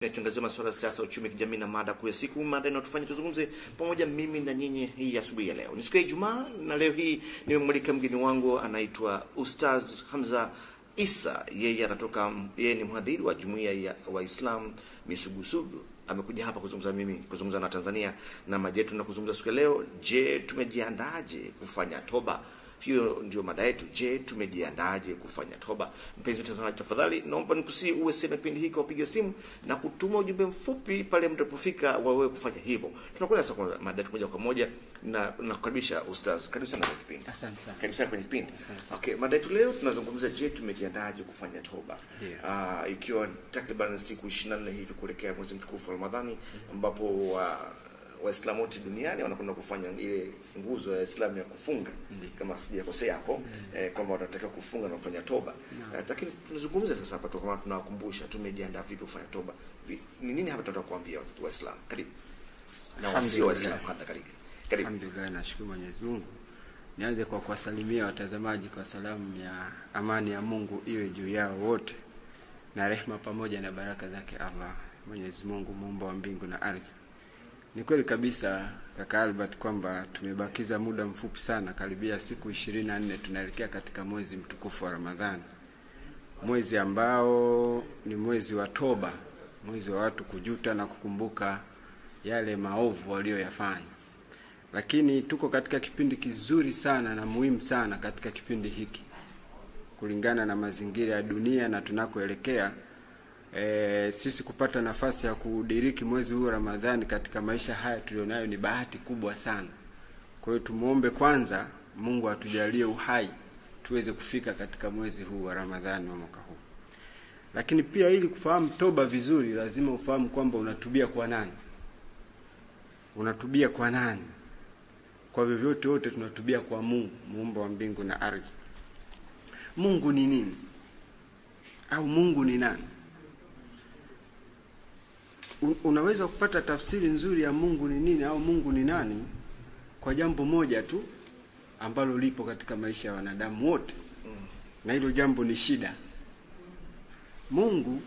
Tuangazia masuala ya siasa, uchumi, kijamii na mada kuu ya siku. Mada inayotufanya tuzungumze pamoja mimi na nyinyi hii asubuhi ya leo. Ni siku ya Ijumaa na leo hii nimemwalika mgeni wangu anaitwa Ustaz Hamza Isa. Yeye ni mhadhiri wa Jumuiya ya Waislamu Misugusugu. Amekuja hapa kuzungumza na Tanzania na majetu na kuzungumza siku ya leo. Je, tumejiandaje kufanya toba? Hiyo ndio mada yetu. Je, tumejiandaje kufanya toba? Mpenzi mtazamaji, tafadhali naomba nikusi uwe sema kipindi hiki, upige simu na kutuma ujumbe mfupi pale mtapofika wewe kufanya hivyo. Tunakwenda sasa kwa mada moja kwa moja na kukaribisha Ustaz. Karibu sana kwenye kipindi. Asante sana. Karibu sana kwenye kipindi. Okay, mada yetu leo tunazungumza je, tumejiandaje kufanya toba? Ikiwa takriban siku 24 hivi kuelekea mwezi mtukufu wa Ramadhani, ambapo Waislamu wote duniani wanakwenda kufanya ile nguzo ya Islam ya kufunga. Kama sijakosea hapo, kwamba wanataka kufunga na kufanya toba. Lakini tunazungumza sasa hapa kama tunawakumbusha tumejiandaa vipi kufanya toba. Ni nini hapa tunataka kuambia Waislamu? Karibu. Na wasio Waislamu hata karibu. Alhamdulillah, nashukuru Mwenyezi Mungu. Nianze kwa kuwasalimia watazamaji kwa salamu ya amani ya Mungu iwe juu yao wote, na rehema pamoja na baraka zake Allah Mwenyezi Mungu muumba wa mbingu na ardhi. Ni kweli kabisa kaka Albert kwamba tumebakiza muda mfupi sana, karibia siku 24 tunaelekea katika mwezi mtukufu wa Ramadhani. Mwezi ambao ni mwezi wa toba, mwezi wa watu kujuta na kukumbuka yale maovu walioyafanya. Lakini tuko katika kipindi kizuri sana na muhimu sana katika kipindi hiki. Kulingana na mazingira ya dunia na tunakoelekea, sisi kupata nafasi ya kudiriki mwezi huu wa Ramadhani katika maisha haya tulionayo ni bahati kubwa sana. Kwa hiyo tumuombe kwanza Mungu atujalie uhai tuweze kufika katika mwezi huu wa Ramadhani wa mwaka huu. Lakini pia ili kufahamu toba vizuri lazima ufahamu kwamba unatubia kwa nani. Unatubia kwa nani? Kwa vyovyote wote tunatubia kwa Mungu, muumba wa mbingu na ardhi. Mungu ni nini? Au Mungu ni nani? Unaweza kupata tafsiri nzuri ya Mungu ni nini au Mungu ni nani kwa jambo moja tu ambalo lipo katika maisha ya wanadamu wote. Na hilo jambo ni shida. Mungu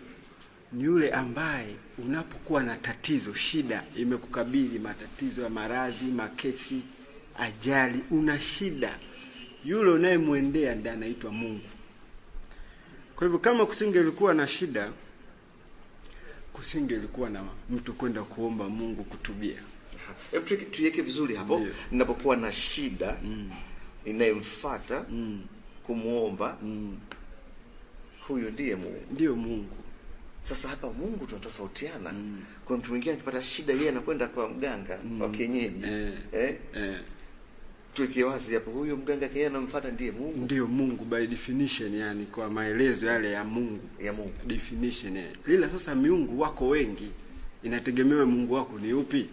ni yule ambaye unapokuwa na tatizo, shida imekukabili, matatizo ya maradhi, makesi, ajali, una shida, yule unayemwendea ndiye anaitwa Mungu. Kwa hivyo kama kusingelikuwa na shida, kusingelikuwa na mtu kwenda kuomba Mungu kutubia. Hebu tuweke vizuri hapo. Ninapokuwa na shida inayemfuata kumuomba, huyo ndiye Mungu. Ndio Mungu. Sasa hapa Mungu tunatofautiana. Kwa mtu mwingine akipata shida yeye anakwenda kwa mganga wa kienyeji. Tuweke wazi hapo, huyo mganga yeye anamfuata ndiye Mungu. Ndio Mungu by definition, yani kwa maelezo yale ya Mungu. Definition. Ila sasa miungu wako wengi. Inategemewa Mungu wako ni upi.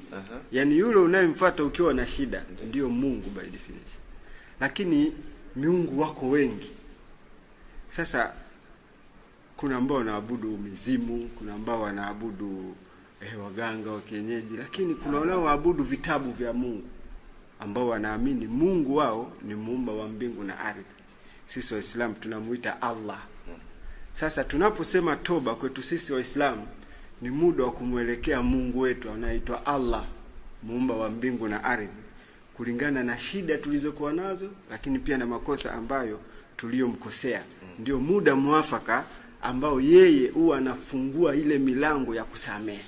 Yani yule unayemfuata ukiwa na shida ndio Mungu by definition. Lakini miungu wako wengi. Sasa kuna ambao wanaabudu mizimu, kuna ambao wanaabudu waganga wa kienyeji, lakini kuna wanaoabudu vitabu vya Mungu ambao wanaamini Mungu wao ni muumba wa mbingu na ardhi. Sisi Waislamu tunamuita Allah. Sasa tunaposema toba kwetu sisi Waislamu ni muda wa kumuelekea Mungu wetu anaitwa Allah, muumba wa mbingu na ardhi, kulingana na shida tulizokuwa nazo, lakini pia na makosa ambayo tuliyomkosea. Ndio muda mwafaka ambao yeye huwa anafungua ile milango ya kusamehe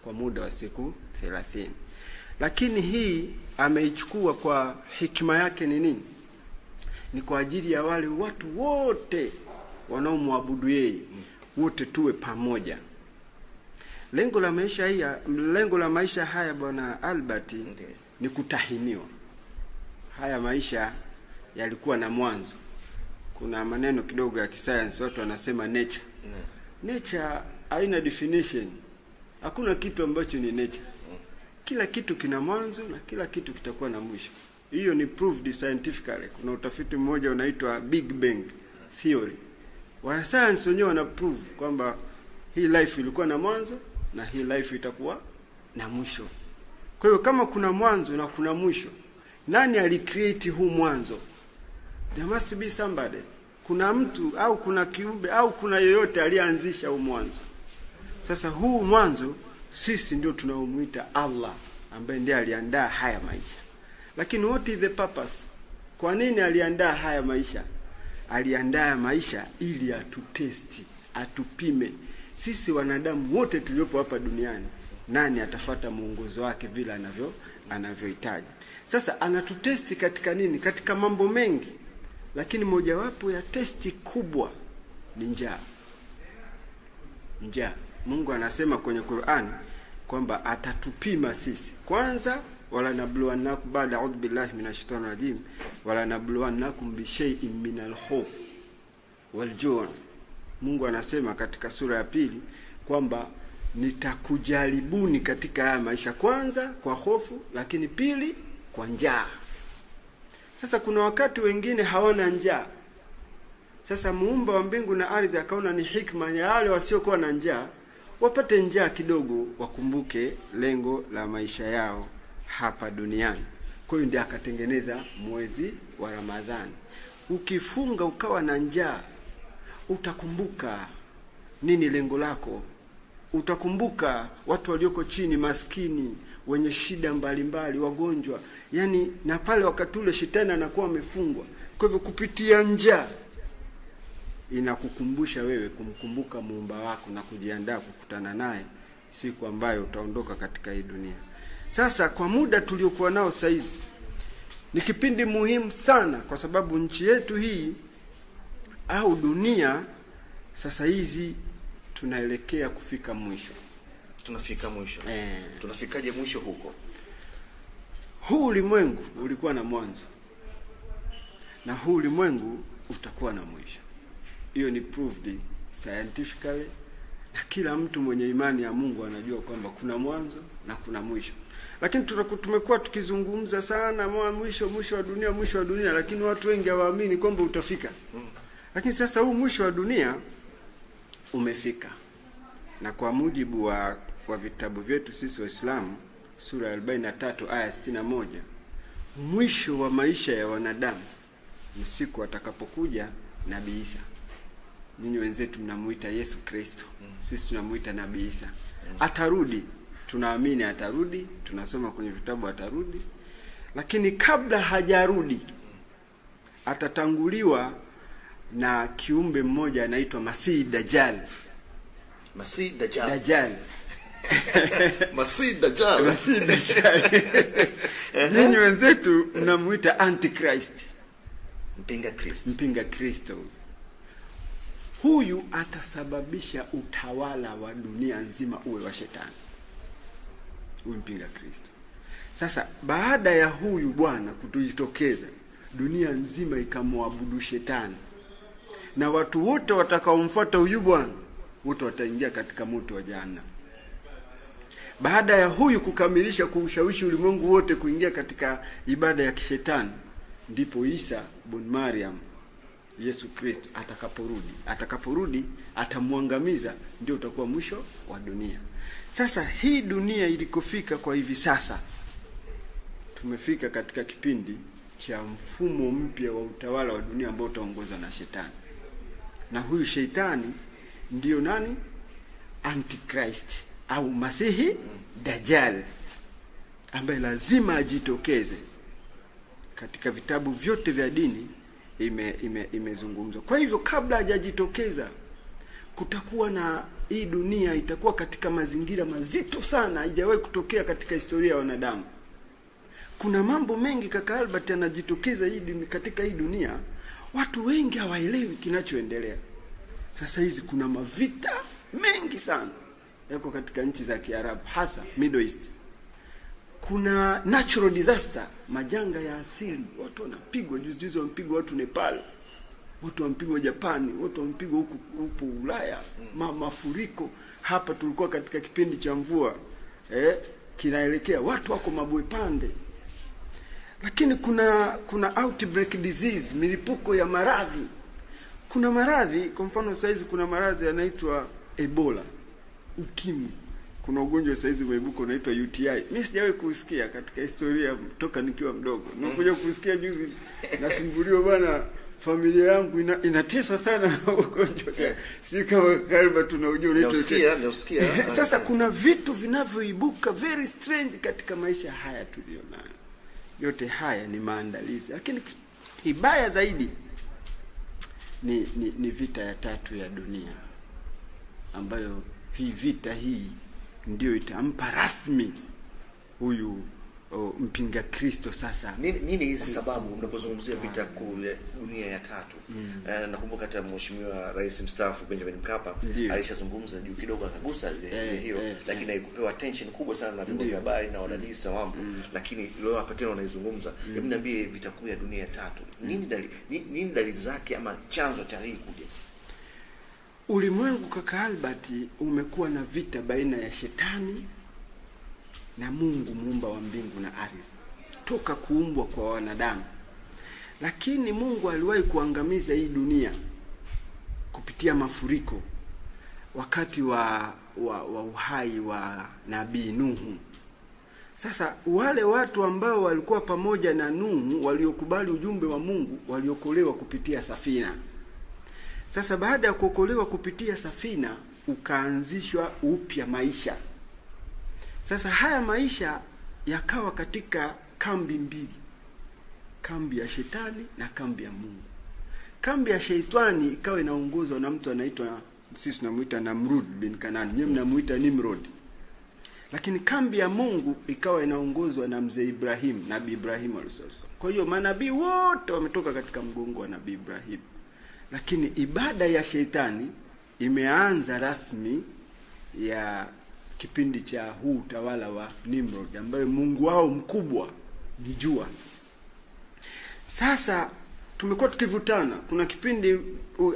kwa muda wa siku 30. Lakini hii ameichukua kwa hikima yake ni nini? Ni kwa ajili ya wale watu wote wanaomwabudu yeye, wote tuwe pamoja. Lengo la maisha haya bwana Albert ni kutahiniwa. Haya maisha yalikuwa na mwanzo. Kuna maneno kidogo ya kisayansi, watu wanasema nature. Nature haina definition. Hakuna kitu ambacho ni nature. Kila kitu kina mwanzo na kila kitu kitakuwa na mwisho. Hiyo ni proved scientifically. Kuna utafiti mmoja unaitwa Big Bang Theory. Wanasayansi wenyewe wana prove kwamba hii life ilikuwa na mwanzo na hii life itakuwa na mwisho. Kwa hiyo kama kuna mwanzo na kuna mwisho, nani alicreate huu mwanzo? There must be somebody. Kuna mtu au kuna kiumbe au kuna yoyote alianzisha huu mwanzo. Sasa huu mwanzo sisi ndio tunaomuita Allah, ambaye ndiye aliandaa haya maisha. Lakini what is the purpose? Kwa nini aliandaa haya maisha? Aliandaa maisha ili atutesti, atupime sisi wanadamu wote tuliopo hapa duniani, nani atafuata mwongozo wake vile anavyohitaji. Sasa anatutesti katika nini? Katika mambo mengi, lakini mojawapo ya testi kubwa ni njaa. Njaa. Mungu anasema kwenye Qur'ani kwamba atatupima sisi. Kwanza, wala nabluwannakum ba'da a'udhu billahi minashaitanir rajim, wala nabluwannakum bi shay'in minal khawf wal ju'. Mungu anasema katika sura ya 2 kwamba nitakujaribuni katika haya maisha, kwanza kwa hofu, lakini pili kwa njaa. Sasa kuna wakati wengine hawana njaa. Sasa muumba wa mbingu na ardhi akaona ni hikma ya wale wasiokuwa na njaa wapate njaa kidogo, wakumbuke lengo la maisha yao hapa duniani. Kwa hiyo ndiye akatengeneza mwezi wa Ramadhani. Ukifunga ukawa na njaa, utakumbuka nini lengo lako. Utakumbuka watu walioko chini, maskini, wenye shida mbalimbali, wagonjwa. Yani na pale wakati ule shetani anakuwa amefungwa. Kwa hivyo kupitia njaa inakukumbusha wewe kumkumbuka muumba wako na kujiandaa kukutana naye siku ambayo utaondoka katika hii dunia. Sasa kwa muda tuliokuwa nao saizi ni kipindi muhimu sana, kwa sababu nchi yetu hii au dunia sasa hizi tunaelekea kufika mwisho. Tunafika mwisho. Tunafikaje mwisho huko? Huu ulimwengu ulikuwa na mwanzo, na huu ulimwengu utakuwa na mwisho. Hiyo ni proved scientifically, na kila mtu mwenye imani ya Mungu anajua kwamba kuna mwanzo na kuna mwisho. Lakini tumekuwa tukizungumza sana mwisho wa dunia, lakini watu wengi hawaamini kwamba utafika. Lakini sasa huu mwisho wa dunia umefika. Na kwa mujibu wa vitabu vyetu sisi Waislamu, sura ya 43 aya 61, mwisho wa maisha ya wanadamu ni siku atakapokuja Nabii Isa. Ninyi wenzetu mnamuita Yesu Kristo, sisi tunamuita Nabii Isa. Atarudi, tunaamini atarudi, tunasoma kwenye vitabu atarudi. Lakini kabla hajarudi, atatanguliwa na kiumbe mmoja anaitwa Masih Dajjal. Masih Dajjal. Dajjal. Masih Dajjal. Masih Dajjal. Ninyi wenzetu mnamuita Antichrist, mpinga Kristo. Huyu atasababisha utawala wa dunia nzima uwe wa shetani. Huyu mpinga Kristo. Sasa baada ya huyu bwana kutujitokeza, dunia nzima ikamwabudu shetani. Na watu wote watakaomfuata huyu bwana wote wataingia katika moto wa jahannam. Baada ya huyu kukamilisha kuushawishi ulimwengu wote kuingia katika ibada ya kishetani, ndipo Isa bin Maryam, Yesu Kristo atakaporudi atamwangamiza, ndio utakuwa mwisho wa dunia. Sasa hii dunia ilikofika kwa hivi sasa, tumefika katika kipindi cha mfumo mpya wa utawala wa dunia ambao utaongozwa na shetani. Na huyu shetani ndio nani? Antichrist au Masihi Dajjal, ambaye lazima ajitokeze. Katika vitabu vyote vya dini imezungumzwa. Kwa hivyo kabla hajajitokeza, kutakuwa na hii dunia itakuwa katika mazingira mazito sana, haijawahi kutokea katika historia ya wanadamu. Kuna mambo mengi kaka Albert yanajitokeza katika hii dunia, watu wengi hawaelewi kinachoendelea. Sasa hizi kuna mavita mengi sana yako katika nchi za Kiarabu, hasa Middle East. Kuna natural disaster, majanga ya asili, watu wanapigwa. Juzi wamepigwa watu Nepal, watu wamepigwa Japani, watu wamepigwa huko Ulaya, mafuriko. Hapa tulikuwa katika kipindi cha mvua kinaelekea, watu wako mabwe pande. Lakini kuna outbreak disease, milipuko ya maradhi. Kuna maradhi, kwa mfano saizi kuna maradhi yanaitwa Ebola, ukimwi. Kuna ugonjwa saizi umeibuka unaitwa UTI. Mimi sijawahi kusikia katika historia toka nikiwa mdogo. Nimekuja kusikia juzi, nasumbuliwa bwana, familia yangu inateswa sana ugonjwa. Si kama Albert tunaujua unasikia. Sasa kuna vitu vinavyoibuka very strange katika maisha haya tulionayo. Yote haya ni maandalizi. Lakini kibaya zaidi ni vita ya tatu ya dunia, ambayo hii vita hii ndio itampa rasmi huyu mpinga Kristo. Sasa nini hizi sababu mnapozungumzia vita kuu ya dunia ya tatu? Nakumbuka hata Mheshimiwa Rais mstaafu Benjamin Mkapa alishazungumza juu kidogo, akagusa hiyo, lakini haikupewa attention kubwa sana na vyombo vya habari na wadadisi na mambo. Lakini leo hapa tena wanaizungumza. Hebu niambie, vita kuu ya dunia ya tatu, nini dalili zake ama chanzo cha hii kuja? Ulimwengu, kaka Albert, umekuwa na vita baina ya shetani na Mungu muumba wa mbingu na ardhi toka kuumbwa kwa wanadamu. Lakini Mungu aliwahi kuangamiza hii dunia kupitia mafuriko wakati wa uhai wa Nabii Nuhu. Sasa wale watu ambao walikuwa pamoja na Nuhu, waliokubali ujumbe wa Mungu, waliokolewa kupitia safina. Sasa baada ya kuokolewa kupitia safina, ukaanzishwa upya maisha. Sasa haya maisha yakawa katika kambi mbili, kambi ya shetani na kambi ya Mungu. Kambi ya shetani ikawa inaongozwa na mtu anaitwa, sisi tunamuita Namrud bin Kanani, nyinyi mnamuita Nimrod. Lakini kambi ya Mungu ikawa inaongozwa na mzee Ibrahim, Nabii Ibrahim alayhisallam. Kwa hiyo manabii wote wametoka katika mgongo wa Nabii Ibrahim. Lakini ibada ya shetani imeanza rasmi ya kipindi cha huu utawala wa Nimrod, ambaye mungu wao mkubwa ni jua. Sasa tumekuwa tukivutana. Kuna kipindi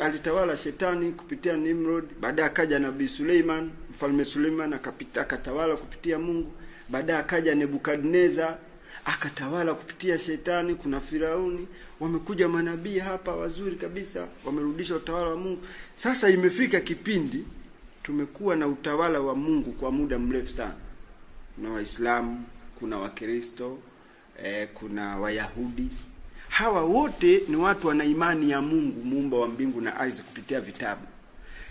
alitawala shetani kupitia Nimrod, baadaye akaja Nabii Suleiman, mfalme Suleiman akatawala kupitia Mungu. Baadaye akaja Nebukadneza akatawala kupitia shetani. Kuna Firauni, wamekuja manabii hapa wazuri kabisa, wamerudisha utawala wa Mungu. Sasa imefika kipindi tumekuwa na utawala wa Mungu kwa muda mrefu sana. Kuna Waislamu, kuna Wakristo, kuna Wayahudi. Hawa wote ni watu wana imani ya Mungu muumba wa mbingu na ardhi kupitia vitabu.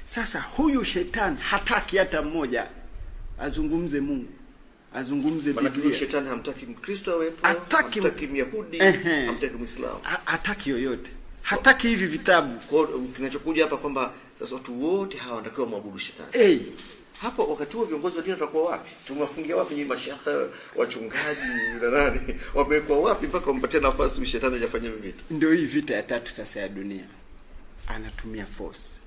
Sasa huyu shetani hataki hata mmoja azungumze Mungu, azungumze Biblia. Shetani hamtaki Mkristo awepo, hamtaki Myahudi, hamtaki Muislamu, hataki yoyote. Hataki hivi vitabu. Kwa kinachokuja hapa kwamba sasa watu wote hawa wanatakiwa maabudu shetani. Hapo wakati huo viongozi wa dini watakuwa wapi? Tumewafungia wapi nyinyi mashaka, wachungaji na nani? Wamekuwa wapi mpaka wampatie nafasi shetani ajafanye hivi vitu? Ndio hii vita ya tatu sasa ya dunia. Anatumia force.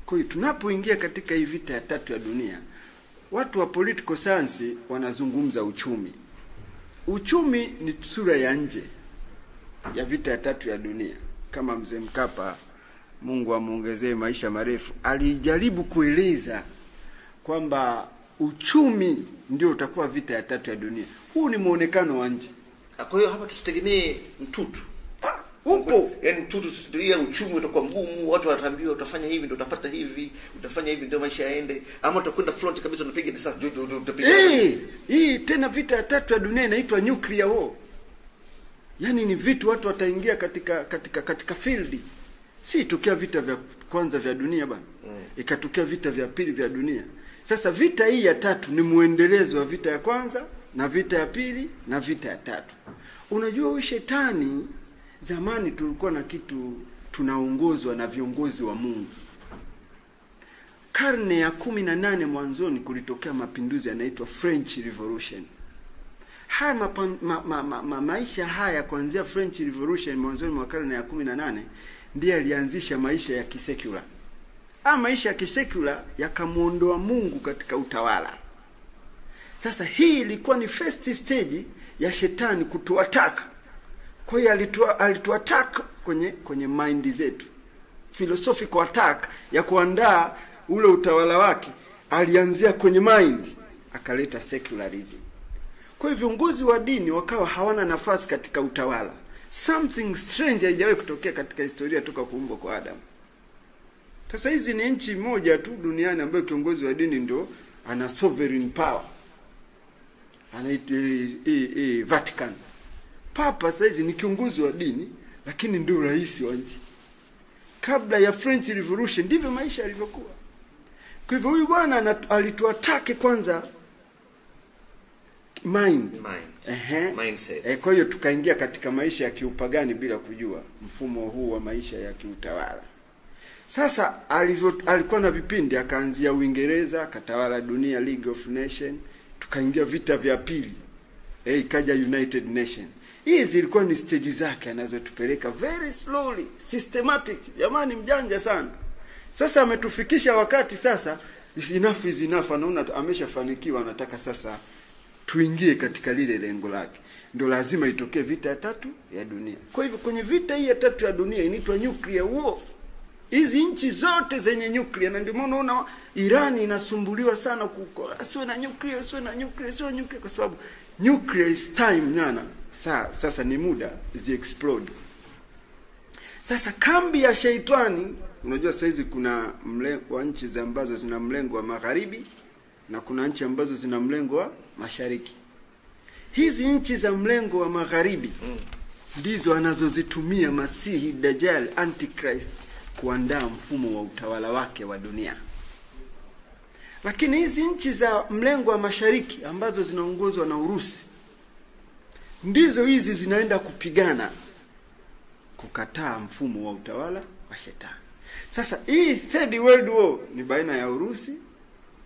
Kwa hiyo tunapoingia katika hii vita ya tatu ya dunia, watu wa political science wanazungumza uchumi. Uchumi ni sura ya nje ya vita ya tatu ya dunia. Kama mzee Mkapa, Mungu amuongezee maisha marefu, alijaribu kueleza kwamba uchumi ndio utakuwa vita ya tatu ya dunia. Huu ni muonekano wa nje. Kwa hiyo hapa tusitegemee mtutu. Upo. Yaani mtutu ndio uchumi utakuwa mgumu, watu wataambiwa utafanya hivi ndio utapata hivi, utafanya hivi ndio maisha yaende, ama utakwenda front kabisa unapiga risasi ndio utapiga. Hii tena vita ya tatu ya dunia inaitwa nuclear war. Yaani ni vitu watu wataingia katika field. Si tukia vita vya kwanza vya dunia bana. Ikatokea vita vya pili vya dunia. Sasa vita hii ya tatu ni muendelezo wa vita ya kwanza na vita ya pili na vita ya tatu. Unajua huyu shetani, zamani tulikuwa na kitu tunaongozwa na viongozi wa Mungu. Karne ya 18 mwanzoni kulitokea mapinduzi yanaitwa French Revolution. Haya maisha haya kuanzia French Revolution mwanzoni mwa karne ya 18 ndiye alianzisha maisha ya kisekula. Maisha ya kisekula yakamuondoa Mungu katika utawala. Sasa hii ilikuwa ni first stage ya shetani kutuattack. Kwa hiyo alituattack kwenye mind zetu. Philosophical attack ya kuandaa ule utawala wake alianzia kwenye mind, akaleta secularism. Kwa hivyo viongozi wa dini wakawa hawana nafasi katika utawala. Something strange haijawahi kutokea katika historia toka kuumbwa kwa Adam. Sasa hizi ni nchi moja tu duniani ambayo kiongozi wa dini ndio ana sovereign power. Anaitwa Vatican. Papa sasa hizi ni kiongozi wa dini, lakini ndio rais wa nchi. Kabla ya French Revolution ndivyo maisha yalivyokuwa. Kwa hivyo huyu bwana alituatake kwanza mindset. Kwa hiyo tukaingia katika maisha ya kiupagani bila kujua mfumo huu wa maisha ya kiutawala. Sasa alikuwa na vipindi, akaanzia Uingereza, akatawala dunia, League of Nations, tukaingia vita vya pili. Ikaja United Nation. Hizi zilikuwa ni stage zake anazotupeleka very slowly, systematic. Jamani mjanja sana. Sasa ametufikisha wakati sasa enough is enough, anaona ameshafanikiwa, anataka sasa tuingie katika lile lengo lake. Ndio lazima itokee vita ya 3 ya dunia. Kwa hivyo kwenye vita hii ya 3 ya dunia inaitwa nuclear war. Hizi nchi zote zenye nuclear, na ndio maana unaona Iran inasumbuliwa sana kuko asiwe na nuclear, kwa sababu nuclear is time nana. Sasa ni muda zi explode. Sasa kambi ya sheitani, unajua sasa hizi kuna mlengo wa nchi ambazo zina mlengo wa magharibi na kuna nchi ambazo zina mlengo wa mashariki. Hizi nchi za mlengo wa magharibi ndizo anazozitumia Masihi Dajjal Antichrist kuandaa mfumo wa utawala wake wa dunia. Lakini hizi nchi za mlengo wa mashariki ambazo zinaongozwa na Urusi ndizo hizi zinaenda kupigana kukataa mfumo wa utawala wa shetani. Sasa hii Third World War ni baina ya Urusi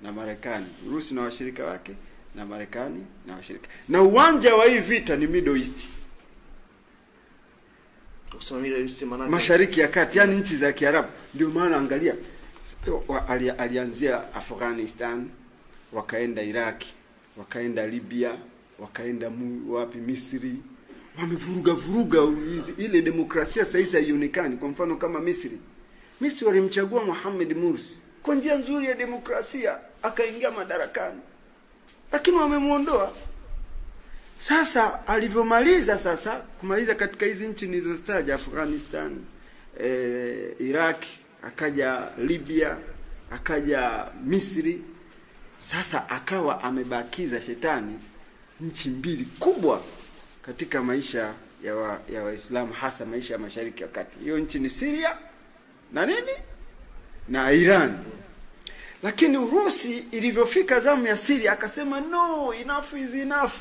na Marekani, Urusi na washirika wake na Marekani na washirika. Na uwanja wa hii vita ni Middle East. Mashariki ya kati, yani nchi za Kiarabu. Ndio maana angalia alianzia Afghanistan, wakaenda Iraq, wakaenda Libya, wakaenda wapi Misri. Wamevuruga ile demokrasia sasa haionekani. Kwa mfano kama Misri walimchagua Mohamed Morsi kwa njia nzuri ya demokrasia, akaingia madarakani, lakini wamemuondoa. Sasa alivyomaliza kumaliza katika hizi nchi nilizostaja, Afghanistan, Iraq, akaja Libya, akaja Misri, sasa akawa amebakiza shetani nchi mbili kubwa katika maisha ya Waislamu, hasa maisha ya Mashariki ya Kati. Hiyo nchi ni Syria na Iran. Lakini Urusi ilivyofika zamu ya Syria akasema no, enough is enough.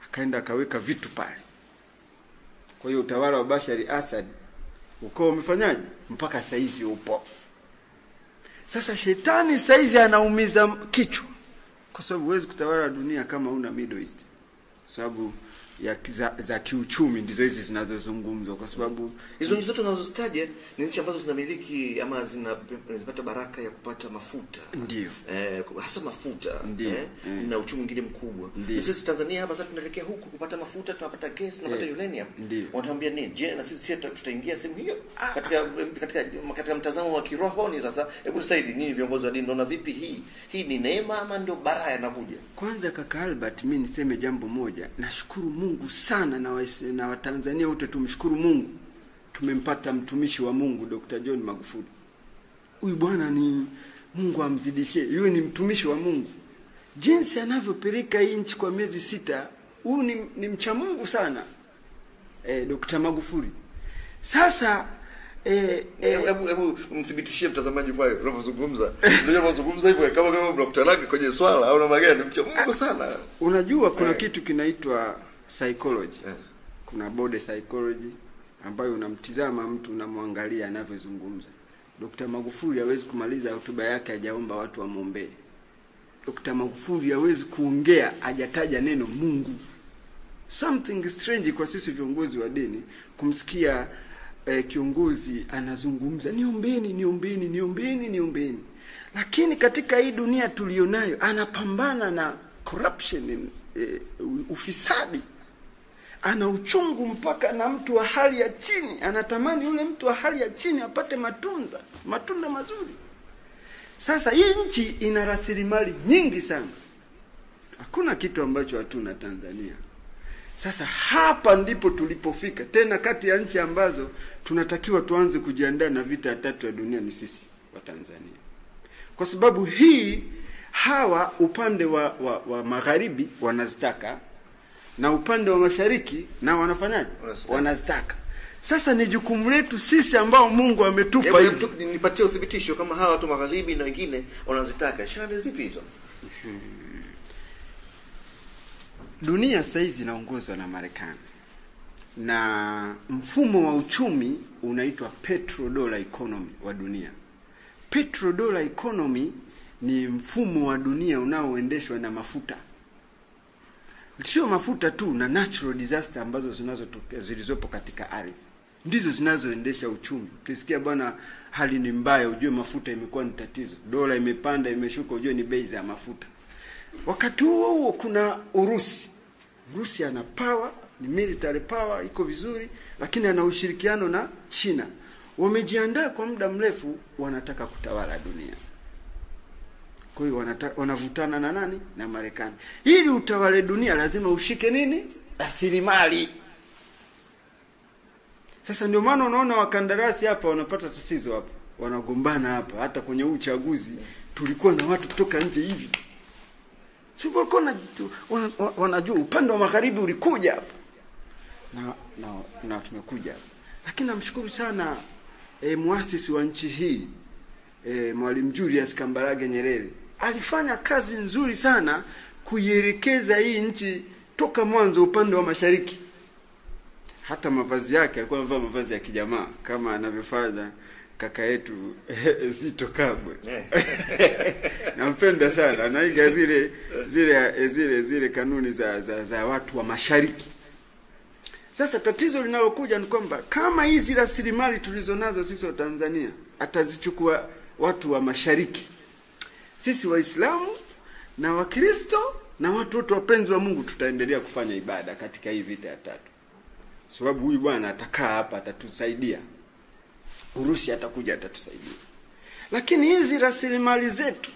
Akaenda akaweka vitu pale. Kwa hiyo utawala wa Bashar al-Assad uko umefanyaje mpaka saizi upo. Sasa shetani saizi anaumiza kichwa, kwa sababu huwezi kutawala dunia kama una Middle East. Sababu ya za kiuchumi ndizo hizi zinazozungumzwa, kwa sababu hizo nchi zote tunazozitaja ni nchi ambazo zinamiliki ama zinapata baraka ya kupata mafuta. Ndio. Hasa mafuta. Na uchumi mwingine mkubwa. Sisi Tanzania hapa sasa tunaelekea huku kupata mafuta, tunapata gas, tunapata uranium. Wanatuambia nini? Je, na sisi tutaingia sehemu hiyo? Katika mtazamo wa kiroho ni sasa, hebu Saidi, nyinyi viongozi wa dini naona vipi hii? Hii ni neema ama ndio baraka yanakuja? Kwanza kaka Albert, mimi niseme jambo moja. Nashukuru Mungu sana na Watanzania wote tumshukuru Mungu. Tumempata mtumishi wa Mungu Dr. John Magufuli. Huyu bwana ni Mungu amzidishie. Yeye ni mtumishi wa Mungu. Jinsi anavyopeleka hii nchi kwa miezi 6, huyu ni mcha Mungu sana. Dr. Magufuli. Sasa hebu mthibitishie mtazamaji pale unapozungumza. Ndio unazungumza hivyo kama wewe mnakutanaga kwenye swala au na magani, mcha Mungu sana. Unajua kuna kitu kinaitwa psychology. Kuna body psychology ambayo unamtizama mtu, unamwangalia anavyozungumza. Dr. Magufuli hawezi kumaliza hotuba yake hajaomba watu wamuombee. Dr. Magufuli hawezi kuongea hajataja neno Mungu. Something strange kwa sisi viongozi wa dini kumsikia kiongozi anazungumza niombeeni. Lakini katika hii dunia tulionayo anapambana na corruption, ufisadi. Ana uchungu mpaka na mtu wa hali ya chini, anatamani yule mtu wa hali ya chini apate matunda mazuri. Sasa hii nchi ina rasilimali nyingi sana. Hakuna kitu ambacho hatuna Tanzania. Sasa hapa ndipo tulipofika. Tena kati ya nchi ambazo tunatakiwa tuanze kujiandaa na vita ya 3 ya dunia ni sisi wa Tanzania. Kwa sababu hawa upande wa magharibi wanazitaka na upande wa mashariki na wanafanyaje? Wanazitaka. Sasa ni jukumu letu sisi ambao Mungu ametupa hizi. Nipatie uthibitisho kama hawa watu magharibi na wengine wanazitaka. Shahada zipi hizo? Dunia sasa hizi inaongozwa na Marekani. Na mfumo wa uchumi unaitwa petrodollar economy wa dunia. Petrodollar economy ni mfumo wa dunia unaoendeshwa na mafuta. Sio mafuta tu, na natural disaster ambazo zinazotokea zilizopo katika ardhi. Ndizo zinazoendesha uchumi. Ukisikia bwana hali ni mbaya, ujue mafuta imekuwa ni tatizo. Dola imepanda, imeshuka, ujue ni bei za mafuta. Wakati huo kuna Urusi. Urusi ana power, ni military power, iko vizuri, lakini ana ushirikiano na China. Wamejiandaa kwa muda mrefu, wanataka kutawala dunia. Kwa hiyo wanavutana na nani? Na Marekani. Ili utawale dunia lazima ushike nini? Rasilimali. Sasa ndio maana unaona wakandarasi hapa wanapata tatizo hapa. Wanagombana hapa. Hata kwenye uchaguzi tulikuwa na watu kutoka nje hivi. Sio kwa wanajua upande wa magharibi ulikuja hapa. Na tumekuja hapa. Lakini namshukuru sana muasisi wa nchi hii, Mwalimu Julius Kambarage Nyerere. Alifanya kazi nzuri sana kuielekeza hii nchi toka mwanzo upande wa mashariki. Hata mavazi yake alikuwa amevaa mavazi ya kijamaa kama anavyofanya kaka yetu Zitto Kabwe. Nampenda sana, anaiga zile kanuni za watu wa mashariki. Sasa tatizo linalokuja ni kwamba kama hizi rasilimali tulizonazo sisi wa Tanzania atazichukua watu wa mashariki, sisi Waislamu na Wakristo na watu wote wapenzi wa Mungu tutaendelea kufanya ibada katika hii vita ya tatu. Sababu huyu bwana atakaa hapa atatusaidia. Urusi atakuja atatusaidia. Lakini hizi rasilimali zetu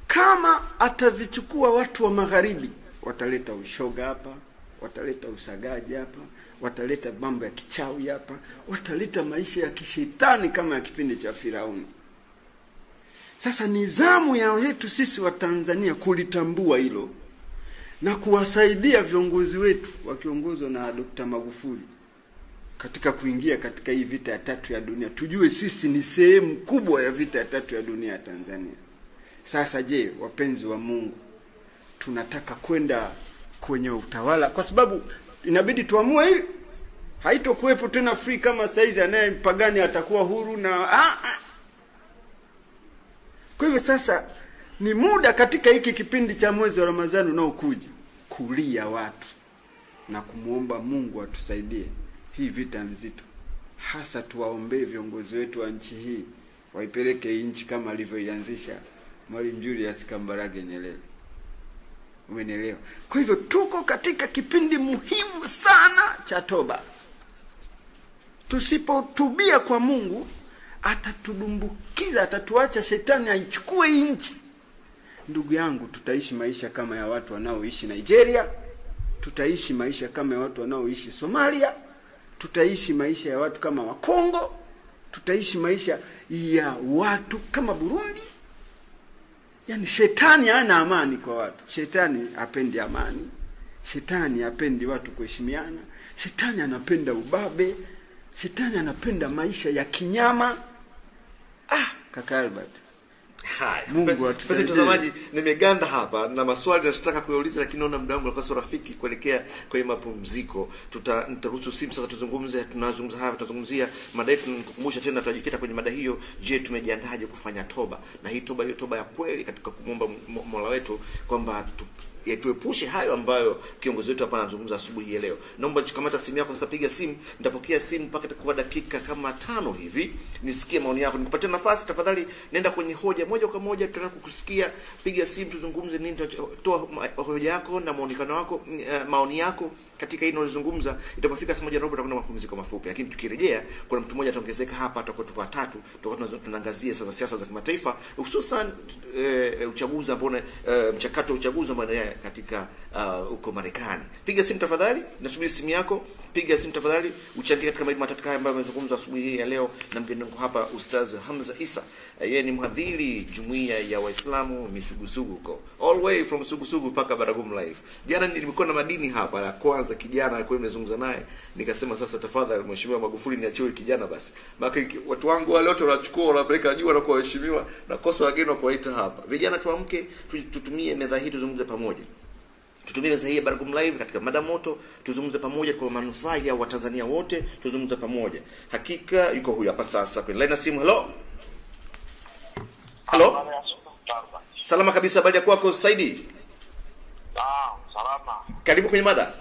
kama atazichukua watu wa magharibi, wataleta ushoga hapa, wataleta usagaji hapa, wataleta mambo ya kichawi hapa, wataleta maisha ya kishetani kama ya kipindi cha Firauni. Sasa nizamu ya yetu sisi wa Tanzania kulitambua hilo na kuwasaidia viongozi wetu wakiongozwa na Dr. Magufuli katika kuingia katika hii vita ya tatu ya dunia. Tujue sisi ni sehemu kubwa ya vita ya tatu ya dunia ya Tanzania. Sasa je, wapenzi wa Mungu, tunataka kwenda kwenye utawala kwa sababu inabidi tuamue hili. Haitokuwepo tena free kama saizi anayempagani atakuwa huru na Kwa hivyo sasa ni muda katika hiki kipindi cha mwezi wa Ramadhani unaokuja kulia watu na kumuomba Mungu atusaidie hii vita nzito. Hasa tuwaombee viongozi wetu wa nchi hii waipeleke nchi kama alivyoianzisha Mwalimu Julius Kambarage Nyerere. Umenielewa? Kwa hivyo tuko katika kipindi muhimu sana cha toba. Tusipotubia kwa Mungu atatudumbukiza, atatuacha shetani aichukue nchi. Ndugu yangu, tutaishi maisha kama ya watu wanaoishi Nigeria, tutaishi maisha kama ya watu wanaoishi Somalia, tutaishi maisha ya watu kama wa Kongo, tutaishi maisha ya watu kama Burundi. Yaani shetani hana amani kwa watu. Shetani hapendi amani. Shetani hapendi watu kuheshimiana. Shetani anapenda ubabe. Shetani anapenda maisha ya kinyama. Kaka Albert. Haya, Mungu atusaidie. Mtazamaji, nimeganda hapa na maswali nataka kuyauliza, lakini naona muda wangu unakuwa rafiki kuelekea kwenye mapumziko. Nitaruhusu simu sasa tuzungumze, tunazungumza hapa, tutazungumzia mada yetu. Nikukumbusha tena tutajikita kwenye mada hiyo. Je, tumejiandaje kufanya toba? Na hii toba, hiyo toba ya kweli katika kumwomba Mola wetu kwamba tuepushe hayo ambayo kiongozi wetu hapa anazungumza asubuhi ya leo. Naomba chikamata simu yako, nitapiga simu, nitapokea simu mpaka kwa dakika kama 5 hivi. Nisikie maoni yako. Nikupatie nafasi tafadhali, nenda kwenye hoja moja kwa moja, tutataka kukusikia. Piga simu tuzungumze nini, toa hoja yako na muonekano wako, maoni yako katika hilo unalozungumza. Itapofika saa 1:30 tutakwenda mapumziko mafupi, lakini tukirejea kuna mtu mmoja ataongezeka hapa, tutakuwa tupo watatu, tutakuwa tunaangazia sasa siasa za kimataifa, hususan uchaguzi ambao mchakato wa uchaguzi ambao katika huko Marekani. Piga simu tafadhali, nasubiri simu yako. piga simu tafadhali uchangie katika mambo matatu haya ambayo yamezungumzwa asubuhi hii ya leo na mgeni wangu hapa Ustaz Hamza Isa. Yeye ni mhadhiri jumuiya ya Waislamu Misugusugu huko. All way from Sugusugu mpaka Baragumu Live. Jana nilikuwa na madini hapa la kwanza kijana alikuwa nimezungumza naye nikasema sasa tafadhali Mheshimiwa Magufuli niachiwe kijana basi. Maana watu wangu wale wote wanachukua wanapeleka juu na kuwaheshimiwa na kosa wageni wa kuwaita hapa. Vijana tuamke tutumie meza hii tuzungumze pamoja. Tutumie meza hii ya Baragumu Live katika mada moto, tuzungumze pamoja kwa manufaa ya Watanzania wote, tuzungumze pamoja. Hakika yuko huyu hapa sasa kwenye line ya simu. Hello. Hello. Salama kabisa, habari ya kwako Saidi? Salama. Karibu kwenye mada.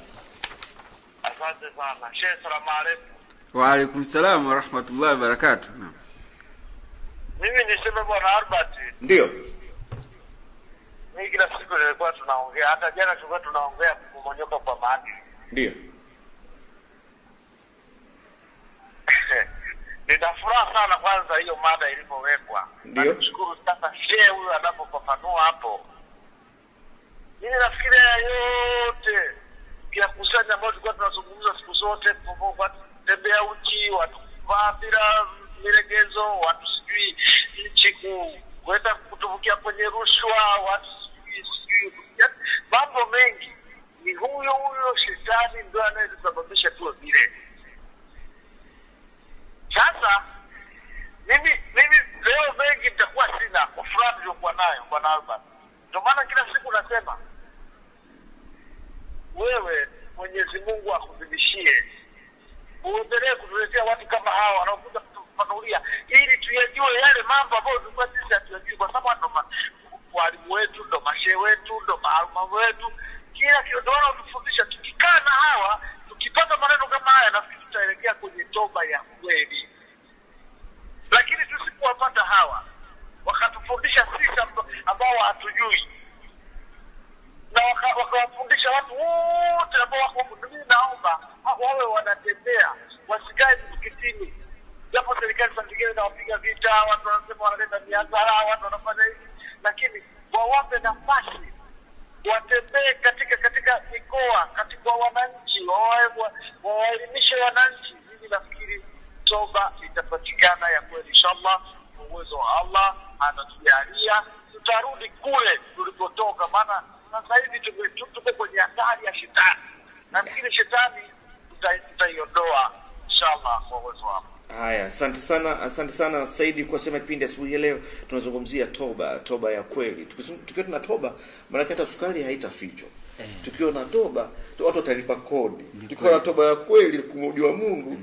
Asante sana. Sheikh, salamu alaykum. Wa alaykum salaam wa rahmatullahi wa barakatuh. Mimi niseme bwana Albert. Ndio. Mimi kila siku nilikuwa tunaongea, hata jana tulikuwa tunaongea kumonyoka kwa maadili. Ndio. Nina furaha sana kwanza hiyo mada ilipowekwa. Ndio. Nashukuru sana shehe huyu anapofafanua hapo. Mimi nafikiria yote ya kusanya ambayo tulikuwa tunazungumza siku zote, watu tembea uchi, watu kuvaa bila milegezo, watu sijui nchi kwenda kutubukia kwenye rushwa, watu sijui mambo mengi. Ni huyo shetani ndio anayesababisha tu vile. Sasa mimi leo mengi nitakuwa sina kufurahi nilikuwa nayo bwana Albert. Ndio maana kila siku nasema wewe Mwenyezi Mungu akuzidishie. Uendelee kutuletea watu kama hawa wanaokuja kutufanulia ili tuyajue yale mambo ambayo tulikuwa sisi hatujui, kwa sababu ndo walimu wetu, ndo mashehe wetu, ndo maalumu wetu. Kila kitu ndio wanatufundisha. Tukikaa na hawa, tukipata maneno kama haya nafikiri tutaelekea kwenye toba ya kweli. Lakini tusipowapata hawa wakatufundisha sisi ambao hatujui na wakawafundisha watu wote ambao wako mimi, naomba wawe wanatembea, wasikae msikitini. Japo serikali nyingine inawapiga vita, watu wanasema wanaleta miadhara, watu wanafanya hivi, lakini wawape nafasi watembee katika mikoa, katika wananchi, waelimishe wananchi. Mimi nafikiri toba itapatikana ya kweli inshallah. Kwa uwezo wa Allah atatujalia tutarudi kule tulipotoka, maana sasa hivi tuko kwenye hatari ya shetani. Nafikiri shetani tutaiondoa inshallah kwa uwezo wa Allah. Haya, asante sana Saidi kwa sema kipindi asubuhi leo tunazungumzia toba ya kweli. Tukiwa tuna toba maana hata sukari haitafichwa. Tukiwa na toba watu watalipa kodi. Tukiwa na toba ya kweli kumjua Mungu,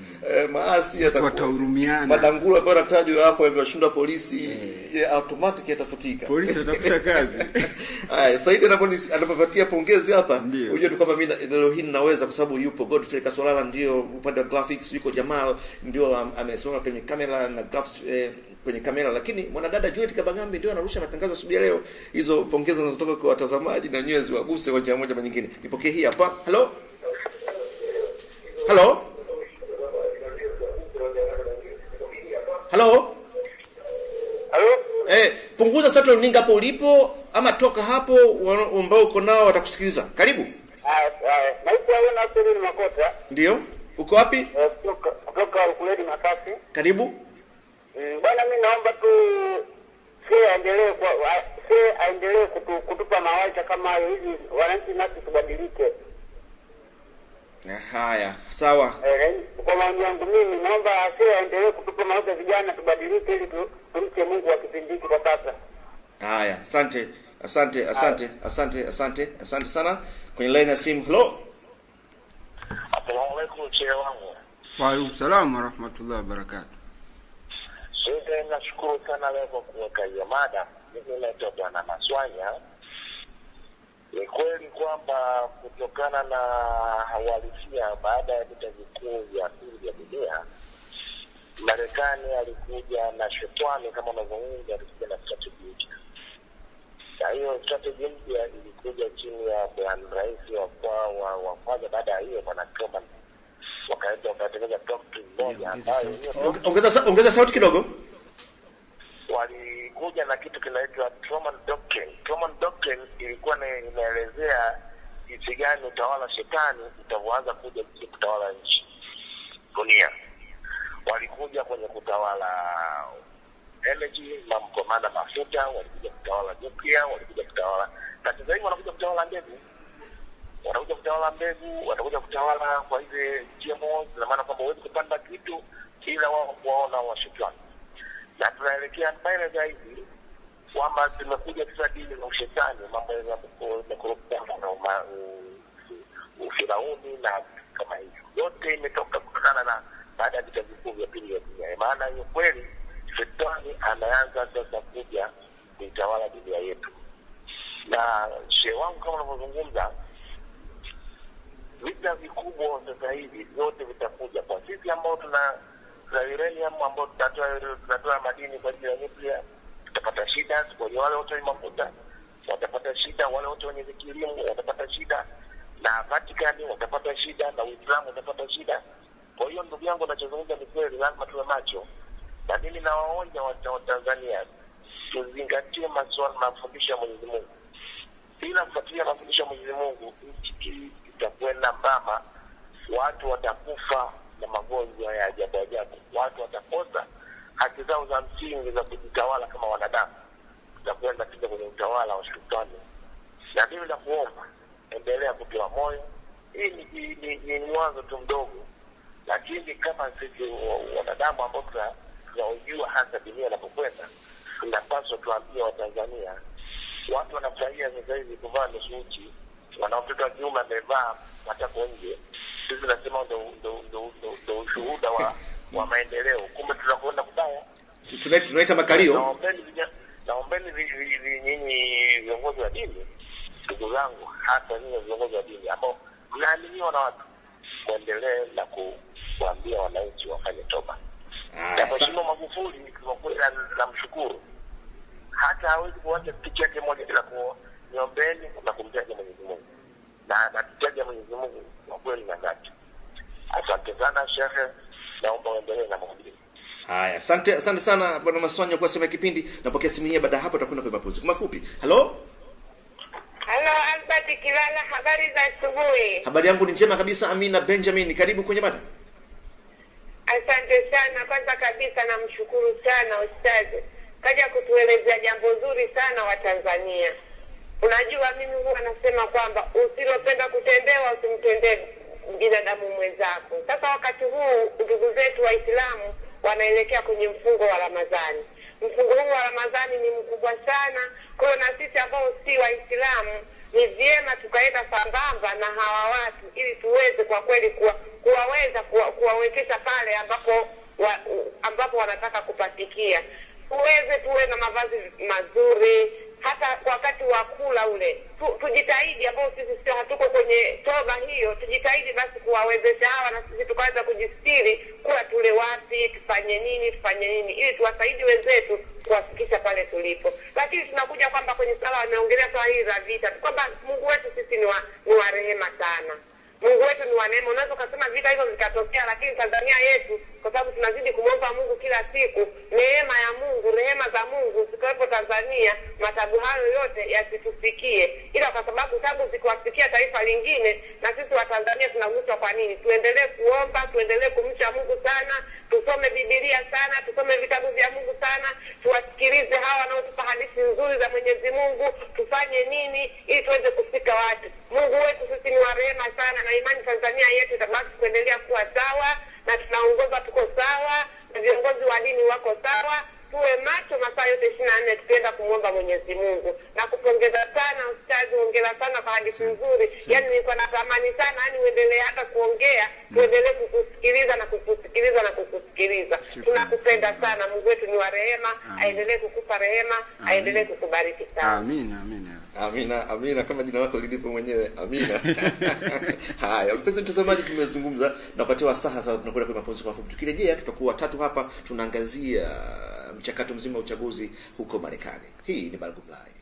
maasi yatahurumiana. Madangula bora tajwa hapo yameshindwa polisi, automatic yatafutika. Polisi watakuta kazi. Haya, Saidi anapopatia pongezi hapa, unajua tu kwamba mimi leo hii ninaweza kwa sababu yupo Godfrey Kaswalala ndio upande wa graphics, yuko Jamal ndio amesimama kwenye kamera na graphics kwenye kamera, lakini mwanadada Juliet Kabagambi ndio anarusha matangazo asubuhi ya leo. Hizo pongezi zinazotoka kwa watazamaji na nyezi waguse kwa njia moja ama nyingine. Nipokee hii hapa. Hello. Hello. Hello. Hello. Punguza sauti runinga hapo ulipo ama toka hapo ambao uko nao watakusikiliza. Karibu. Naitwa Nasiri Makota. Ndio. Uko wapi? Kutoka Ukuledi Masasi. Karibu. Bwana mimi naomba tu aendelee kutupa mawaidha kama hivi, wananchi nasi tubadilike. Haya, sawa. Kwa maoni yangu mimi naomba aendelee kutupa mawaidha vijana tubadilike ili tumche Mungu wa kipindi hiki kwa sasa. Haya, asante sana. Kwenye line ya simu. Hello. Assalamu alaykum shehe wangu. Wa alaykum salaam wa rahmatullahi wa barakatuh. Shehe, nashukuru sana leo kwa kuweka hiyo mada. Mimi naitwa Bwana Maswanya. Ni kweli kwamba kutokana na uhalisia baada ya vita vikuu vya pili vya dunia, Marekani alikuja na shetani kama unavyoona, alikuja na strategy mpya. Na hiyo strategy mpya ilikuja chini ya rais wa kwanza baada ya hiyo Bwana Truman. Wakatengeneza doctrine moja ambayo ongeza sauti kidogo. Walikuja na kitu kinaitwa Truman Doctrine. Truman Doctrine ilikuwa inaelezea jinsi gani utawala shetani utavyoanza kuja kutawala nchi dunia. Walikuja kwenye kutawala energy, kwa maana mafuta, walikuja kutawala nuclear, walikuja kutawala, na sasa hivi wanakuja kutawala mbegu. Wanakuja kutawala mbegu, watakuja kutawala kwa hizo GMOs, na maana kwamba huwezi kupanda kitu ila wao kuona washetani. Na tunaelekea mbele zaidi kwamba tumekuja sasa dini na ushetani, mambo ya korupsheni na ufirauni na kama hivyo. Yote imetoka kutokana na baada ya vita vikuu vya pili ya dunia. Maana hiyo kweli shetani anaanza sasa kuja kuitawala dunia yetu. Na shehe wangu kama unavyozungumza, vita vikubwa sasa hivi zote vitakuja kwa sisi ambao tuna uranium, ambao tunatoa madini kwa ajili ya nuclear, tutapata shida. Kwa wale wote wenye mafuta watapata shida, wale wote wenye kilimo watapata shida, na Vatican watapata shida, na Uislamu watapata shida. Kwa hiyo ndugu yangu, nachozungumza ni kweli, lazima tuwe macho. Na mimi nawaonya watu wa Tanzania tuzingatie mafundisho ya Mwenyezi Mungu. Bila kufuatilia mafundisho ya Mwenyezi Mungu, nchi itakwenda mbama, watu watakufa na magonjwa ya ajabu. Watu watakosa haki zao za msingi za kujitawala kama wanadamu. Tutakwenda kija kwenye utawala wa shetani. Na mimi nakuomba endelea kutoa moyo. Hii ni mwanzo tu mdogo, lakini kama sisi wanadamu ambao tunaojua hasa dunia inapokwenda, tunapaswa tuambie Watanzania. Watu wanafurahia sasa hivi kuvaa nusu uchi, wanaopita wa kiume amevaa matako nje. Sisi tunasema ndio ushuhuda wa maendeleo, kumbe tunakwenda kubaya. Tunaita makalio. Naombeni nyinyi viongozi wa dini, ndugu zangu, hasa nyinyi viongozi wa dini ambao mnaaminiwa na watu, kuendelee na kuambia wananchi wafanye toba. Na Mheshimiwa Magufuli kwa kweli namshukuru, hata hawezi kuacha kitu yake moja bila kuombeeni na kumtaja Mwenyezi Mungu. Na natutaja Mwenyezi Mungu kwa kweli na dhati. Asante sana Sheikh, naomba uendelee na mahubiri. Haya, asante sana Bwana Maswanya kwa sema kipindi. Napokea simu hii, baada hapo tutakwenda kwa mapumziko mafupi. Hello? Hello, Albert Kilala, habari za asubuhi. Habari yangu ni njema kabisa, Amina Benjamin, karibu kwenye mada. Asante sana. Kwanza kabisa namshukuru sana ustadi. Kaja kutuelezea jambo zuri sana wa Tanzania. Unajua mimi huwa nasema kwamba usilopenda kutendewa usimtendee binadamu mwenzako. Sasa wakati huu ndugu zetu Waislamu wanaelekea kwenye mfungo wa Ramadhani. Mfungo huu wa Ramadhani ni mkubwa sana. Kwa na sisi ambao si Waislamu ni vyema tukaenda sambamba na hawa watu ili tuweze kwa kweli kuwawekesha pale ambapo wanataka kupatikia. Tuwe na mavazi mazuri, hata kwa wakati wa kula ule. Tujitahidi ambao sisi sio hatuko kwenye toba hiyo, tujitahidi basi kuwawezesha hawa na sisi tukaweza kujistiri, kula tule wapi, tufanye nini ili tuwasaidie wenzetu kuwafikisha pale tulipo. Lakini tunakuja kwamba kwenye sala wameongelea swala hili la vita, kwamba Mungu wetu sisi ni wa rehema sana. Mungu wetu ni wa neema. Unaweza kusema vita hizo vikatokea, lakini Tanzania yetu, kwa sababu tunazidi kumwomba Mungu kila siku, neema ya Mungu, rehema za Mungu zikawepo Tanzania, matabu hayo yote yasitufikie. Ila kwa sababu tabu zikuwafikia taifa lingine, na sisi wa Tanzania tunaguswa. Kwa nini? Tuendelee kuomba, tuendelee kumcha Mungu sana, tusome Biblia sana, tusome vitabu vya Mungu sana, tuwasikilize hawa wanaotupa hadithi nzuri za Mwenyezi Mungu, tufanye nini ili tuweze kufika watu. Mungu wetu sisi ni wa rehema sana, na imani Tanzania yetu itabaki kuendelea kuwa sawa, na tunaongoza tuko sawa, na viongozi wa dini wako sawa. Tuwe macho masaa yote 24 tukienda kumwomba Mwenyezi Mungu. Na kupongeza sana ustazi, hongera sana kwa hadithi nzuri. Yaani nilikuwa natamani sana uendelee hata kuongea, tuendelee kukusikiliza na kukusikiliza na kukusikiliza. Tunakupenda sana. Mungu wetu ni wa rehema, aendelee kukupa rehema, aendelee kukubariki sana. Amina kama jina lako lilivyo mwenyewe. Amina. Haya, mpenzi mtazamaji, tumezungumza na kupatiwa saha. Sasa tunakwenda kwa mapumziko mafupi. Tukirejea tutakuwa watatu hapa, tunaangazia mchakato mzima wa uchaguzi huko Marekani. Hii ni Balgum Live.